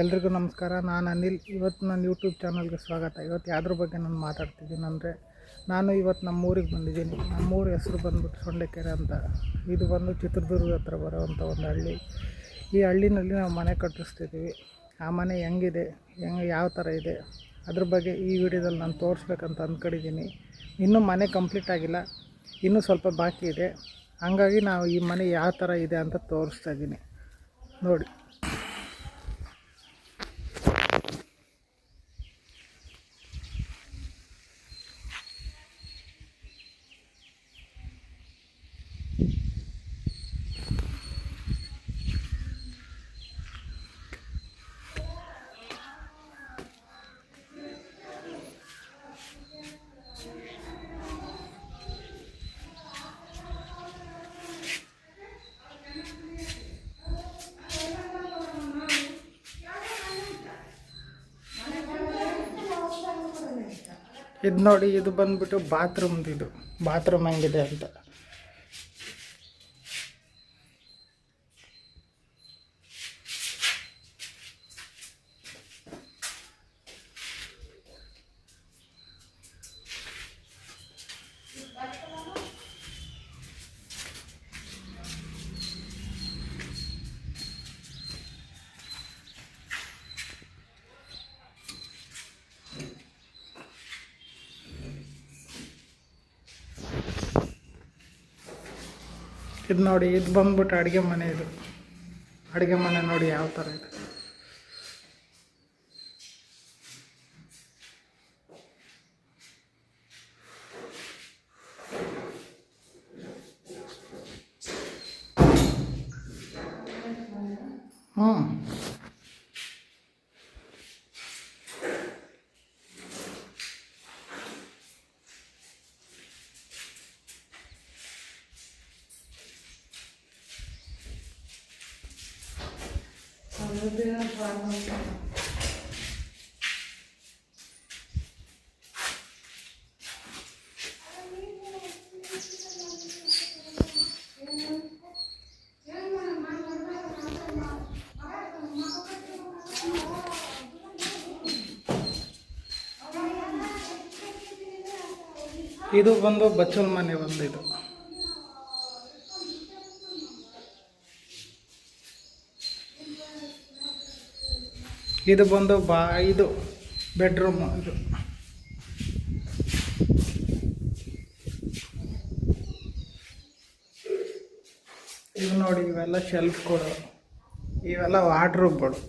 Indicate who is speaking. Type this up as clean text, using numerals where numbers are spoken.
Speaker 1: ಎಲ್ರಿಗೂ ನಮಸ್ಕಾರ. ನಾನು ಅನಿಲ್. ಇವತ್ತು ನನ್ನ ಯೂಟ್ಯೂಬ್ ಚಾನಲ್ಗೆ ಸ್ವಾಗತ. ಇವತ್ತು ಯಾವುದ್ರ ಬಗ್ಗೆ ನಾನು ಮಾತಾಡ್ತಿದ್ದೀನಿ ಅಂದರೆ, ನಾನು ಇವತ್ತು ನಮ್ಮೂರಿಗೆ ಬಂದಿದ್ದೀನಿ. ನಮ್ಮೂರ ಹೆಸರು ಬಂದ್ಬಿಟ್ಟು ಸೊಂಡೆಕೆರೆ ಅಂತ. ಇದು ಬಂದು ಚಿತ್ರದುರ್ಗ ಹತ್ರ ಬರೋವಂಥ ಒಂದು ಹಳ್ಳಿ. ಈ ಹಳ್ಳಿನಲ್ಲಿ ನಾವು ಮನೆ ಕಟ್ಟಿಸ್ತಿದ್ದೀವಿ. ಆ ಮನೆ ಹೆಂಗಿದೆ, ಯಾವ ಥರ ಇದೆ, ಅದ್ರ ಬಗ್ಗೆ ಈ ವಿಡಿಯೋದಲ್ಲಿ ನಾನು ತೋರಿಸ್ಬೇಕಂತ ಅಂದ್ಕೊಂಡಿದ್ದೀನಿ. ಇನ್ನೂ ಮನೆ ಕಂಪ್ಲೀಟ್ ಆಗಿಲ್ಲ, ಇನ್ನೂ ಸ್ವಲ್ಪ ಬಾಕಿ ಇದೆ. ಹಾಗಾಗಿ ನಾವು ಈ ಮನೆ ಯಾವ ಥರ ಇದೆ ಅಂತ ತೋರಿಸ್ತಾ ಇದ್ದೀನಿ, ನೋಡಿ. ಇದು ನೋಡಿ, ಇದು ಬಂದ್ಬಿಟ್ಟು ಬಾತ್ರೂಮ್ದು. ಇದು ಬಾತ್ರೂಮ್ ಹೆಂಗಿದೆ ಅಂತ. ಇದು ನೋಡಿ, ಇದು ಬಂದ್ಬಿಟ್ಟು ಅಡುಗೆ ಮನೆ. ಇದು ಅಡುಗೆ ಮನೆ ನೋಡಿ ಯಾವ ಥರ ಇದೆ. ಇದು ಬಂದು ಬಚ್ಚಲ್ ಮನೆ ಒಂದು. ಇದು ಬಂದು ಇದು ಬೆಡ್ರೂಮ್. ಇದು ನೋಡಿ, ಇವೆಲ್ಲ ಶೆಲ್ಫ್ಗಳು, ಇವೆಲ್ಲ ವಾರ್ಡ್ರೋಬ್ಗಳು.